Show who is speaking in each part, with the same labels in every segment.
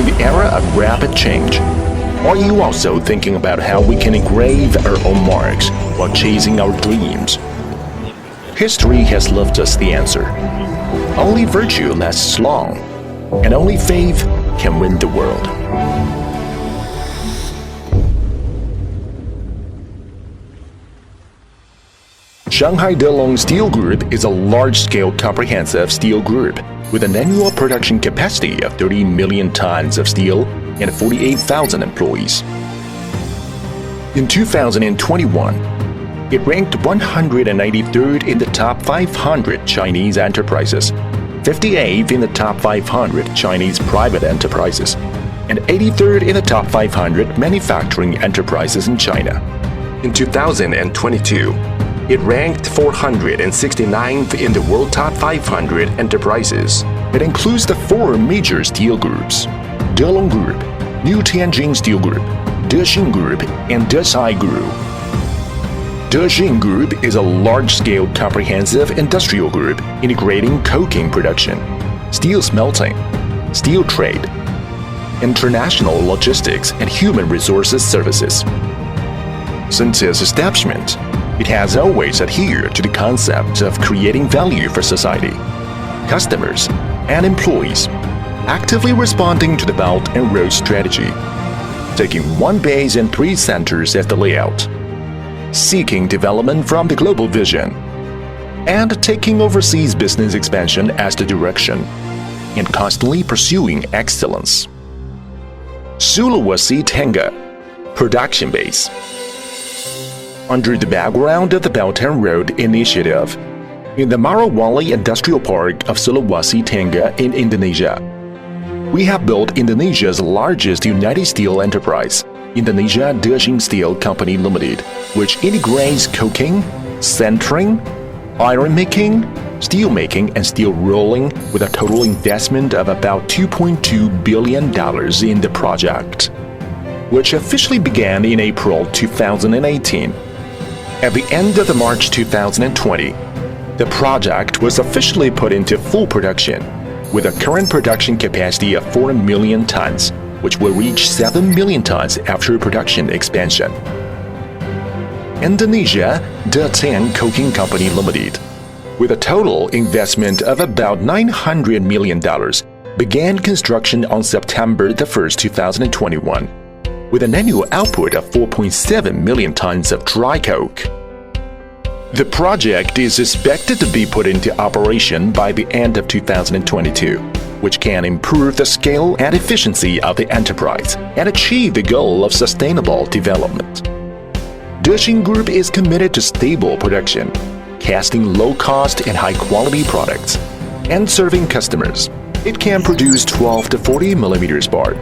Speaker 1: in the era of rapid change. Are you also thinking about how we can engrave our own marks while chasing our dreams? History has left us the answer. Only virtue lasts long, and only faith can win the world. Shanghai Delong Steel Group is a large-scale comprehensive steel group with an annual production capacity of 30 million tons of steel and 48,000 employees. In 2021, it ranked 193rd in the top 500 Chinese enterprises, 58th in the top 500 Chinese private enterprises, and 83rd in the top 500 manufacturing enterprises in China. In 2022, it ranked 469th in the world top 500 enterprises. It includes the four major steel groups: Delong Group, New Tianjin Steel Group, Dexin Group, and Dexin Group. Dexin Group is a large-scale comprehensive industrial group integrating coking production, steel smelting, steel trade, international logistics, and human resources services. Since its establishment, it has always adhered to the concept of creating value for society, customers, and employees, actively responding to the Belt and Road strategy, taking one base and three centers as the layout, seeking development from the global vision, and taking overseas business expansion as the direction, and constantly pursuing excellence. Sulawesi Tengah Production Base. Under the background of the Belt and Road Initiative, in the Morowali Industrial Park of Sulawesi Tengah in Indonesia, we have built Indonesia's largest United Steel enterprise, Indonesia Dexin Steel Company Limited, which integrates coking, sintering, iron making, steel making, and steel rolling with a total investment of about $2.2 billion in the project, which officially began in April 2018. At the end of March 2020, the project was officially put into full production with a current production capacity of 4 million tons, which will reach 7 million tons after production expansion. Indonesia Dexin Coking Company Limited, with a total investment of about $900 million, began construction on September 1, 2021, with an annual output of 4.7 million tons of dry coke. The project is expected to be put into operation by the end of 2022, which can improve the scale and efficiency of the enterprise and achieve the goal of sustainable development. Dexin Group is committed to stable production, casting low-cost and high-quality products, and serving customers. It can produce 12 to 40 mm bar,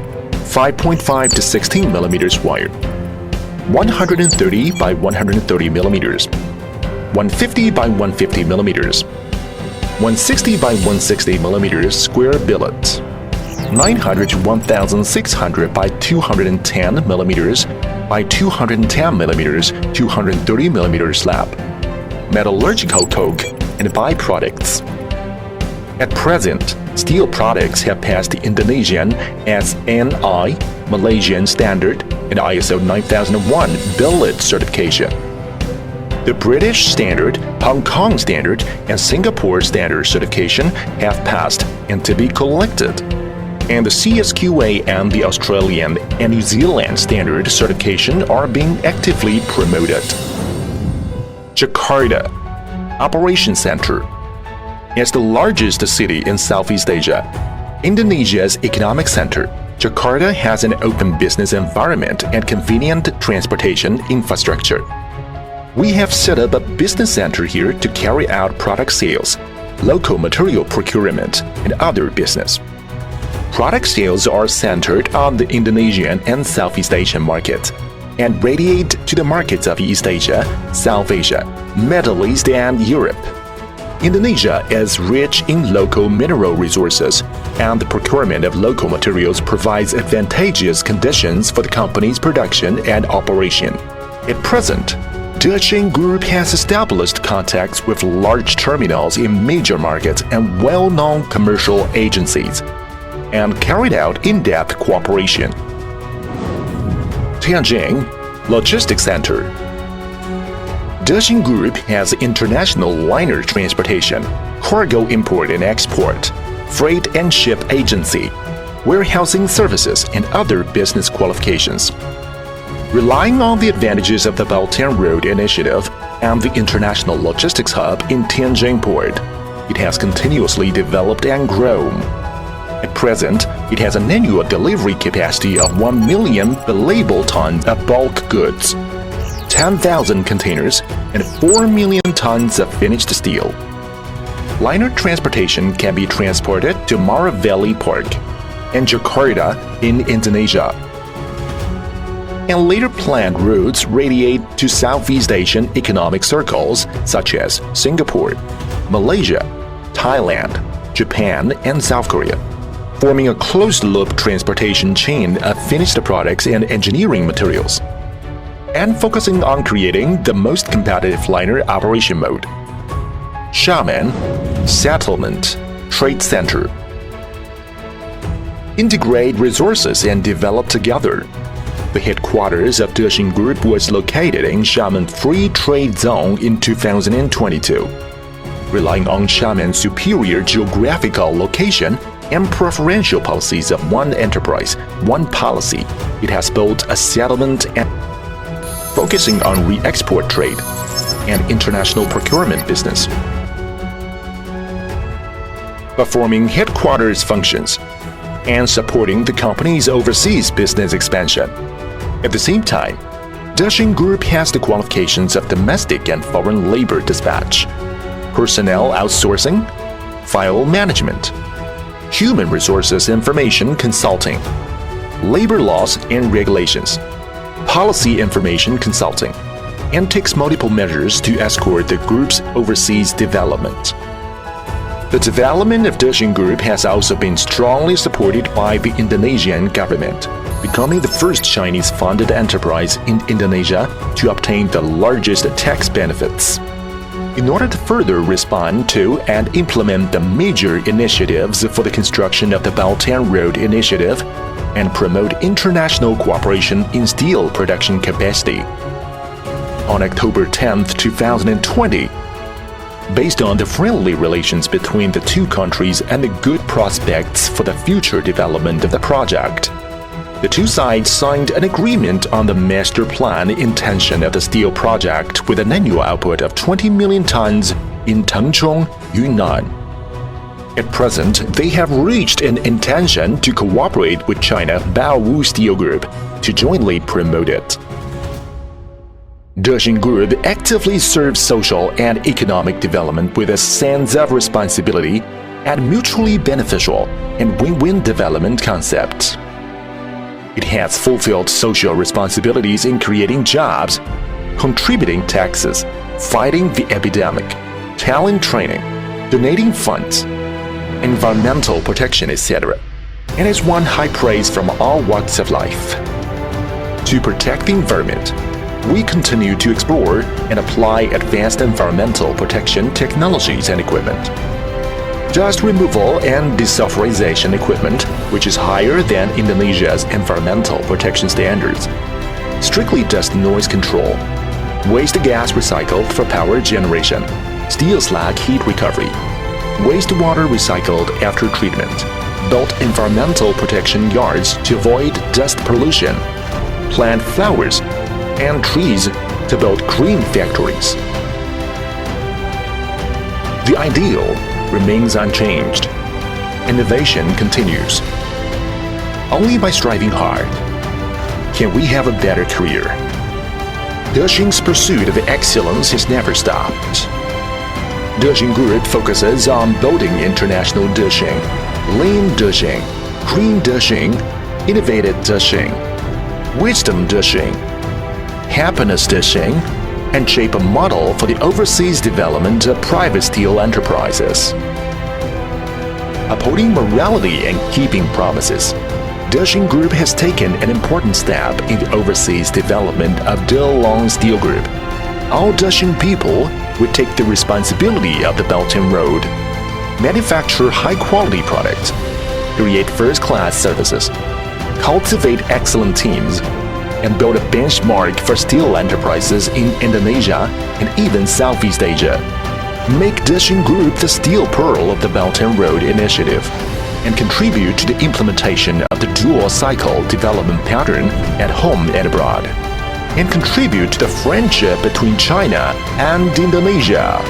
Speaker 1: 5.5 to 16 mm wire, 130 by 130 mm, 150 by 150 mm, 160 by 160 mm square billet, 900 to 1600 by 210 mm by 210 mm 230 mm slab, metallurgical coke, and byproducts. At present, steel products have passed the Indonesian SNI, Malaysian Standard, and ISO 9001 billet certification. The British Standard, Hong Kong Standard, and Singapore Standard certification have passed and to be collected, and the CSQA and the Australian and New Zealand Standard certification are being actively promoted. Jakarta Operation Center. As the largest city in Southeast Asia, Indonesia's economic center, Jakarta has an open business environment and convenient transportation infrastructure. We have set up a business center here to carry out product sales, local material procurement, and other business. Product sales are centered on the Indonesian and Southeast Asian market and radiate to the markets of East Asia, South Asia, Middle East, and Europe. Indonesia is rich in local mineral resources, and the procurement of local materials provides advantageous conditions for the company's production and operation. At present, Dexin Group has established contacts with large terminals in major markets and well-known commercial agencies. and carried out in-depth cooperation. Tianjin Logistics Center. Dexin Group has international liner transportation, cargo import and export, freight and ship agency, warehousing services, and other business qualifications. Relying on the advantages of the Belt and Road Initiative and the International Logistics Hub in Tianjin Port, it has continuously developed and grown. At present, it has an annual delivery capacity of 1 million billable tons of bulk goods, 10,000 containers, and 4 million tons of finished steel. Liner transportation can be transported to Maraveli Park and Jakarta in Indonesia, and later planned routes radiate to Southeast Asian economic circles such as Singapore, Malaysia, Thailand, Japan, and South Korea, forming a closed-loop transportation chain of finished products and engineering materials, and focusing on creating the most competitive liner operation mode. Xiamen Settlement Trade Center. Integrate resources and develop together. The headquarters of Dexin Group was located in Xiamen Free Trade Zone in 2022. Relying on Xiamen's superior geographical location and preferential policies of one enterprise, one policy, it has built a settlement and focusing on re-export trade and international procurement business, performing headquarters functions and supporting the company's overseas business expansion. At the same time, Dexin Group has the qualifications of domestic and foreign labor dispatch, personnel outsourcing, file management, human resources information consulting, labor laws and regulations, policy information consulting, and takes multiple measures to escort the group's overseas development. The development of Dexin Group has also been strongly supported by the Indonesian government, becoming the first Chinese-funded enterprise in Indonesia to obtain the largest tax benefits. In order to further respond to and implement the major initiatives for the construction of the Belt and Road Initiative and promote international cooperation in steel production capacity, on October 10, 2020, based on the friendly relations between the two countries and the good prospects for the future development of the project, the two sides signed an agreement on the master plan intention of the steel project with an annual output of 20 million tons in Tengchong, Yunnan. At present, they have reached an intention to cooperate with China Baowu Steel Group to jointly promote it. Dexin Group actively serves social and economic development with a sense of responsibility and mutually beneficial and win-win development concepts. It has fulfilled social responsibilities in creating jobs, contributing taxes, fighting the epidemic, talent training, donating funds, environmental protection, etc., and has won high praise from all walks of life. To protect the environment, we continue to explore and apply advanced environmental protection technologies and equipment. Dust removal and desulfurization equipment, which is higher than Indonesia's environmental protection standards. Strictly dust noise control. Waste gas recycled for power generation. Steel slag heat recovery. Wastewater recycled after treatment. Built environmental protection yards to avoid dust pollution. Plant flowers and trees to build green factories. The ideal remains unchanged. Innovation continues. Only by striving hard can we have a better career. Dexin's pursuit of excellence has never stopped. Dexin Group focuses on building international Dexin, lean Dexin, green Dexin, innovative Dexin, wisdom Dexin, happiness Dexin, and shape a model for the overseas development of private steel enterprises. Upholding morality and keeping promises, Dexin Group has taken an important step in the overseas development of DeLong Steel Group. All Dexin people will take the responsibility of the Belt and Road, manufacture high-quality products, create first-class services, cultivate excellent teams, and build a benchmark for steel enterprises in Indonesia and even Southeast Asia. Make Dexin Group the steel pearl of the Belt and Road Initiative, and contribute to the implementation of the dual cycle development pattern at home and abroad, and contribute to the friendship between China and Indonesia.